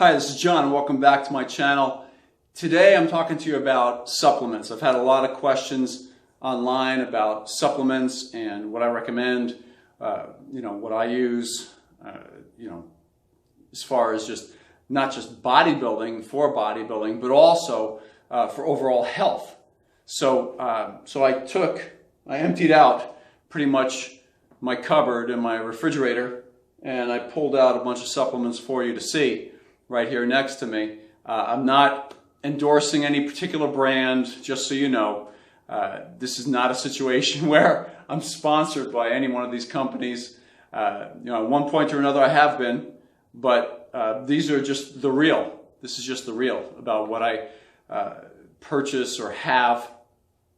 Hi, this is John and welcome back to my channel. Today I'm talking to you about supplements. I've had a lot of questions online about supplements and what I recommend, what I use, as far as just not just bodybuilding, but also for overall health. So I emptied out pretty much my cupboard and my refrigerator, and I pulled out a bunch of supplements for you to see right here next to me. I'm not endorsing any particular brand, just so you know. This is not a situation where I'm sponsored by any one of these companies. At one point or another I have been, but these are just the real. This is just the real about what I purchase or have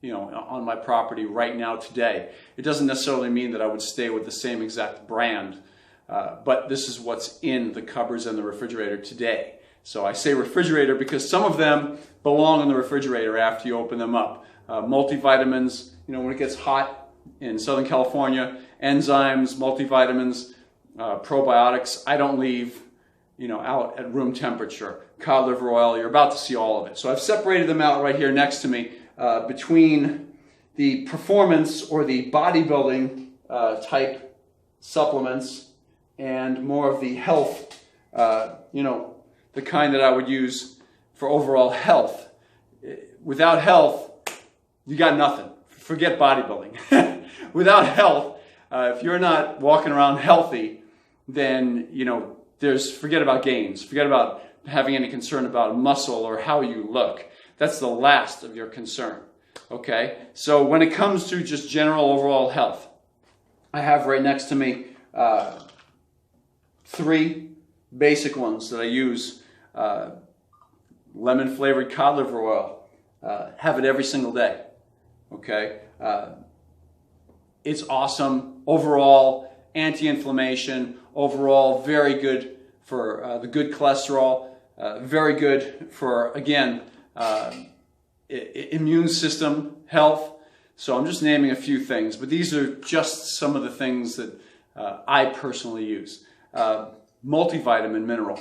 on my property right now today. It doesn't necessarily mean that I would stay with the same exact brand, but this is what's in the cupboards and the refrigerator today. So I say refrigerator because some of them belong in the refrigerator after you open them up. Multivitamins, when it gets hot in Southern California, enzymes, multivitamins, probiotics, I don't leave out at room temperature. Cod liver oil, you're about to see all of it. So I've separated them out right here next to me between the performance or the bodybuilding type supplements and more of the health, the kind that I would use for overall health. Without health, you got nothing. Forget bodybuilding. Without health, if you're not walking around healthy, then, forget about gains. Forget about having any concern about muscle or how you look. That's the last of your concern. Okay? So when it comes to just general overall health, I have right next to me three basic ones that I use. Lemon flavored cod liver oil. Have it every single day. Okay? It's awesome. Overall, anti-inflammation. Overall, very good for the good cholesterol. Very good for, again, immune system health. So I'm just naming a few things, but these are just some of the things that I personally use. Multivitamin mineral.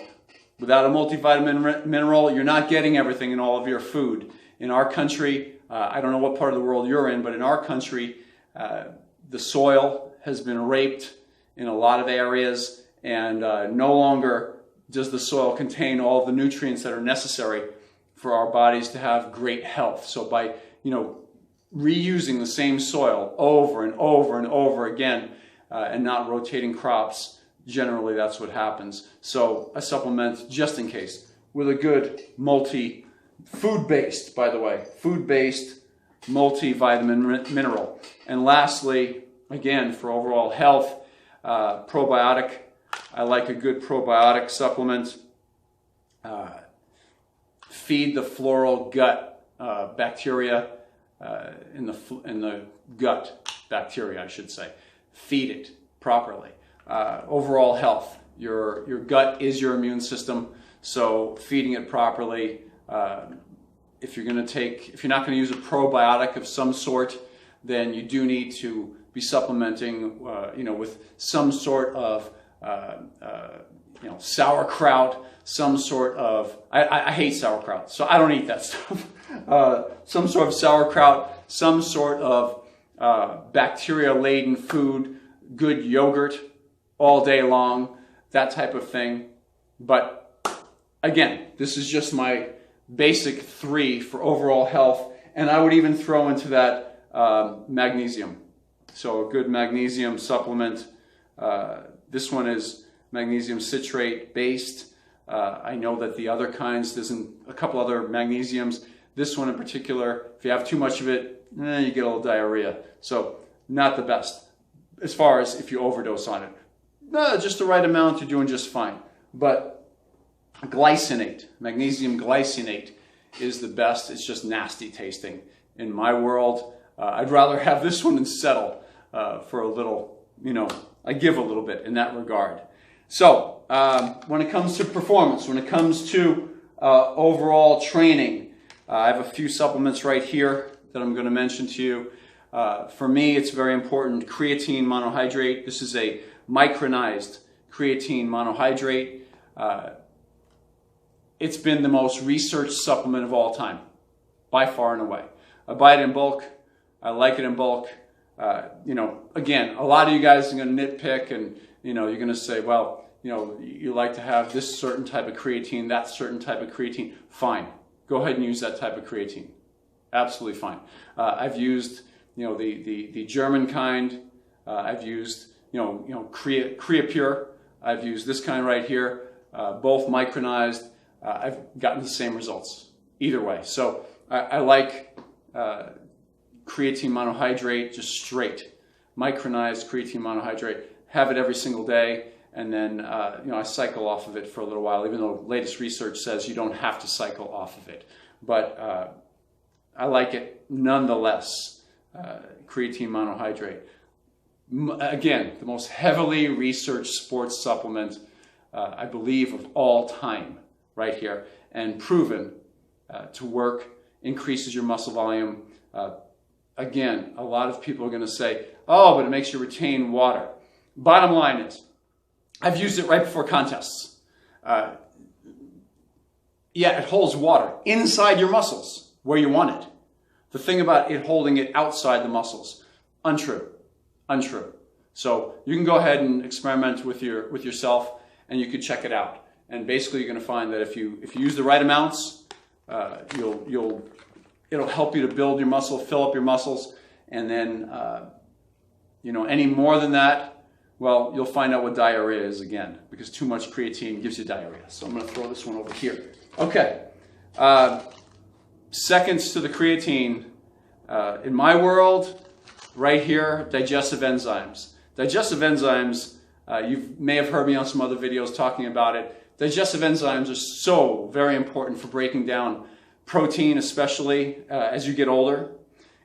Without a multivitamin mineral, you're not getting everything in all of your food. In our country, I don't know what part of the world you're in, but in our country, the soil has been raped in a lot of areas, and no longer does the soil contain all of the nutrients that are necessary for our bodies to have great health. So by, reusing the same soil over and over and over again and not rotating crops, generally that's what happens. So I supplement just in case with a good food-based, by the way, food-based multivitamin mineral. And lastly, again, for overall health, probiotic. I like a good probiotic supplement. Feed the floral gut bacteria, in the gut bacteria, I should say. Feed it properly. Overall health. Your gut is your immune system, so feeding it properly. If you're not going to use a probiotic of some sort, then you do need to be supplementing, with some sort of, sauerkraut, some sort of, I hate sauerkraut, so I don't eat that stuff. Some sort of sauerkraut, some sort of bacteria-laden food, good yogurt all day long, that type of thing. But again, this is just my basic three for overall health, and I would even throw into that magnesium. So a good magnesium supplement. This one is magnesium citrate based. I know that the other kinds, there's a couple other magnesiums. This one in particular, if you have too much of it, you get a little diarrhea. So not the best as far as if you overdose on it. Just the right amount, you're doing just fine. But glycinate, magnesium glycinate is the best. It's just nasty tasting. In my world, I'd rather have this one and settle for a little, I give a little bit in that regard. So when it comes to performance, when it comes to overall training, I have a few supplements right here that I'm going to mention to you. For me, it's very important. Creatine monohydrate. This is a micronized creatine monohydrate. it's been the most researched supplement of all time, by far and away. I buy it in bulk. I like it in bulk. You know, again, a lot of you guys are going to nitpick, and you know, you're going to say, well, you know, you like to have this certain type of creatine, that certain type of creatine. Fine, go ahead and use that type of creatine. Absolutely fine. I've used, you know, the German kind. I've used, you know, Creapure. I've used this kind right here. Both micronized. I've gotten the same results either way. So I like creatine monohydrate, just straight micronized creatine monohydrate. Have it every single day, and then you know, I cycle off of it for a little while, even though latest research says you don't have to cycle off of it. But I like it nonetheless. Creatine monohydrate. Again, the most heavily researched sports supplement, I believe, of all time, right here, and proven to work, increases your muscle volume. Again, a lot of people are going to say, oh, but it makes you retain water. Bottom line is, I've used it right before contests. Yeah, it holds water inside your muscles where you want it. The thing about it holding it outside the muscles, untrue. Untrue. So you can go ahead and experiment with yourself, and you can check it out. And basically, you're going to find that if you use the right amounts, it'll help you to build your muscle, fill up your muscles, and then you know, any more than that, well, you'll find out what diarrhea is again, because too much creatine gives you diarrhea. So I'm going to throw this one over here. Okay. Seconds to the creatine. In my world, right here, digestive enzymes. Digestive enzymes, you may have heard me on some other videos talking about it. Digestive enzymes are so very important for breaking down protein, especially as you get older.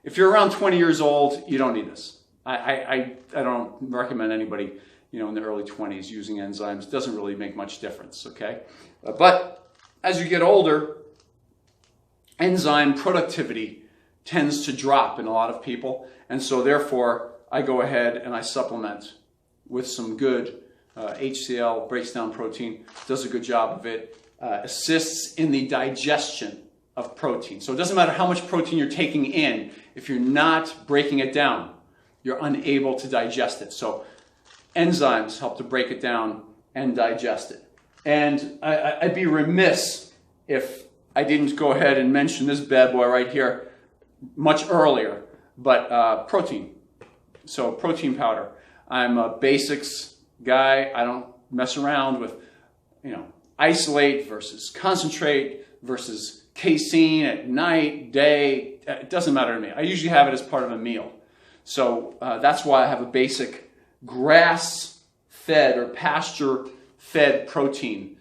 If you're around 20 years old, you don't need this. I don't recommend anybody, you know, in the early 20s using enzymes. It doesn't really make much difference, okay? But as you get older, enzyme productivity tends to drop in a lot of people, and so therefore I go ahead and I supplement with some good HCl, breaks down protein, does a good job of it, assists in the digestion of protein. So it doesn't matter how much protein you're taking in, if you're not breaking it down, you're unable to digest it. So enzymes help to break it down and digest it. And I'd be remiss if I didn't go ahead and mention this bad boy right here much earlier, but protein. So protein powder. I'm a basics guy. I don't mess around with, you know, isolate versus concentrate versus casein at night, day. It doesn't matter to me. I usually have it as part of a meal. So that's why I have a basic grass-fed or pasture-fed protein.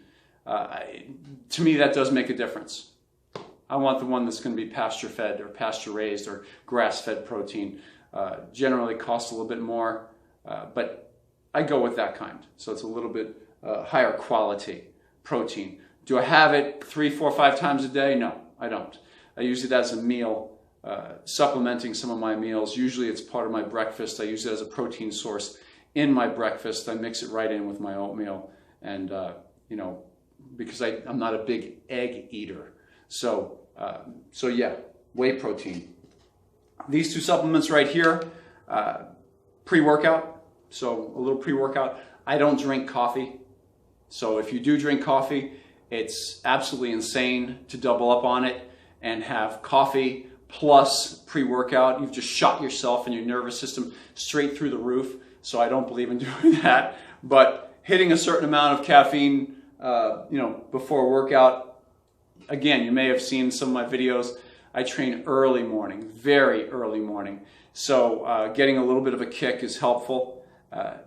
To me, that does make a difference. I want the one that's going to be pasture-fed or pasture-raised or grass-fed protein. Generally costs a little bit more, but I go with that kind. So it's a little bit higher quality protein. Do I have it 3, 4, 5 times a day? No, I don't. I use it as a meal, supplementing some of my meals. Usually it's part of my breakfast. I use it as a protein source in my breakfast. I mix it right in with my oatmeal, and you know, because I'm not a big egg eater. So yeah, whey protein. These two supplements right here, pre-workout. So a little pre-workout. I don't drink coffee. So if you do drink coffee, it's absolutely insane to double up on it and have coffee plus pre-workout. You've just shot yourself and your nervous system straight through the roof. So I don't believe in doing that. But hitting a certain amount of caffeine, you know, before a workout. Again, you may have seen some of my videos. I train early morning, very early morning. So getting a little bit of a kick is helpful.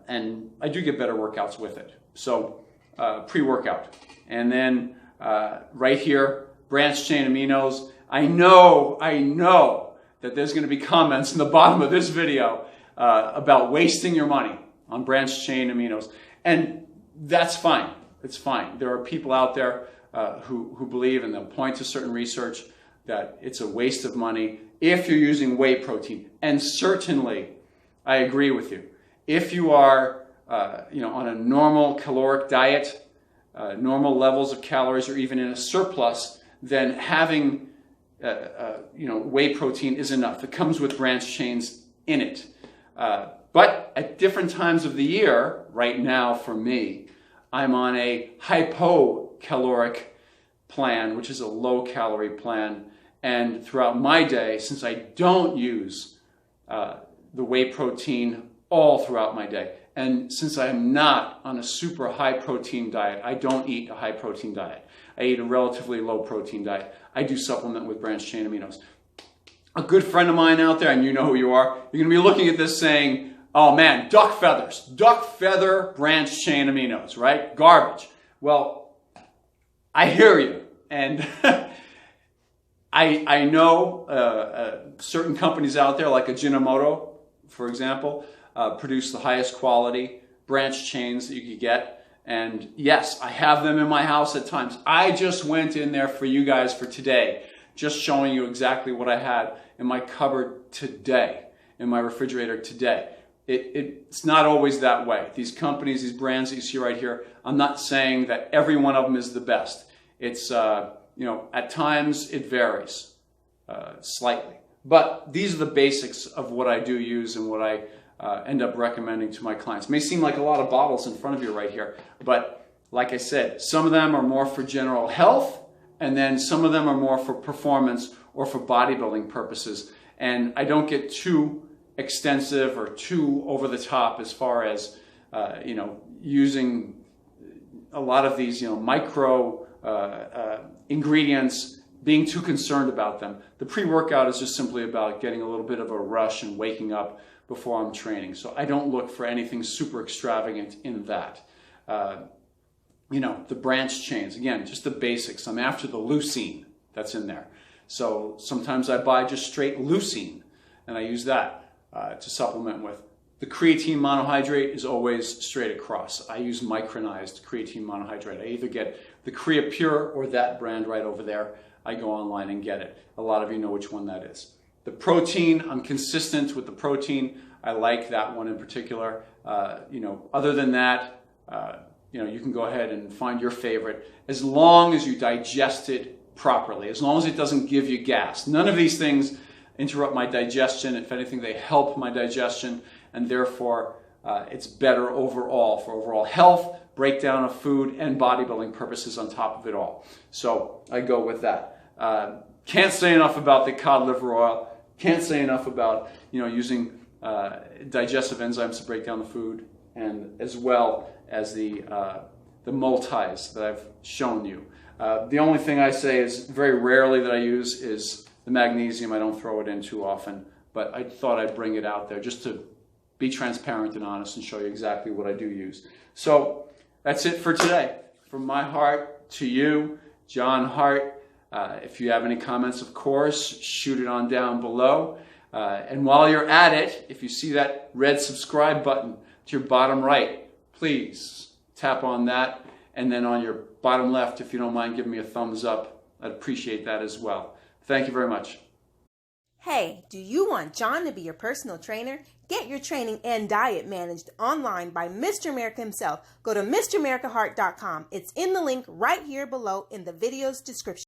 And I do get better workouts with it. So pre-workout. And then right here, branched chain aminos. I know that there's going to be comments in the bottom of this video about wasting your money on branched chain aminos. And that's fine. It's fine. There are people out there who believe, and they'll point to certain research, that it's a waste of money if you're using whey protein. And certainly, I agree with you. If you are you know, on a normal caloric diet, normal levels of calories or even in a surplus, then having whey protein is enough. It comes with branched chains in it. But at different times of the year, right now for me, I'm on a hypocaloric plan, which is a low-calorie plan. And throughout my day, since I don't use the whey protein all throughout my day, and since I'm not on a super high-protein diet, I don't eat a high-protein diet. I eat a relatively low-protein diet. I do supplement with branched-chain aminos. A good friend of mine out there, and you know who you are, you're going to be looking at this saying, oh man, duck feathers, duck feather branched-chain aminos, right? Garbage. Well, I hear you. And I know certain companies out there, like Ajinomoto, for example, produce the highest quality branched chains that you could get. And yes, I have them in my house at times. I just went in there for you guys for today, just showing you exactly what I had in my cupboard today, in my refrigerator today. It's not always that way. These companies, these brands that you see right here, I'm not saying that every one of them is the best. It's, at times it varies slightly. But these are the basics of what I do use and what I end up recommending to my clients. It may seem like a lot of bottles in front of you right here, but like I said, some of them are more for general health, and then some of them are more for performance or for bodybuilding purposes. And I don't get too extensive or too over the top as far as using a lot of these micro ingredients, being too concerned about them. The pre-workout is just simply about getting a little bit of a rush and waking up before I'm training. So I don't look for anything super extravagant in that. The branched chains, again, just the basics. I'm after the leucine that's in there. So sometimes I buy just straight leucine and I use that to supplement with. The creatine monohydrate is always straight across. I use micronized creatine monohydrate. I either get the Creapure or that brand right over there. I go online and get it. A lot of you know which one that is. The protein, I'm consistent with the protein. I like that one in particular. Other than that, you can go ahead and find your favorite as long as you digest it properly, as long as it doesn't give you gas. None of these things interrupt my digestion. If anything, they help my digestion, and therefore it's better overall for overall health, breakdown of food, and bodybuilding purposes on top of it all. So I go with that. Can't say enough about the cod liver oil. Can't say enough about using digestive enzymes to break down the food, and as well as the multis that I've shown you. The only thing I say is very rarely that I use is the magnesium. I don't throw it in too often, but I thought I'd bring it out there just to be transparent and honest and show you exactly what I do use. So that's it for today. From my heart to you, John Hart. If you have any comments, of course, shoot it on down below. And while you're at it, if you see that red subscribe button to your bottom right, please tap on that. And then on your bottom left, if you don't mind giving me a thumbs up, I'd appreciate that as well. Thank you very much. Hey, do you want John to be your personal trainer? Get your training and diet managed online by Mr. America himself. Go to MrAmericaHeart.com. It's in the link right here below in the video's description.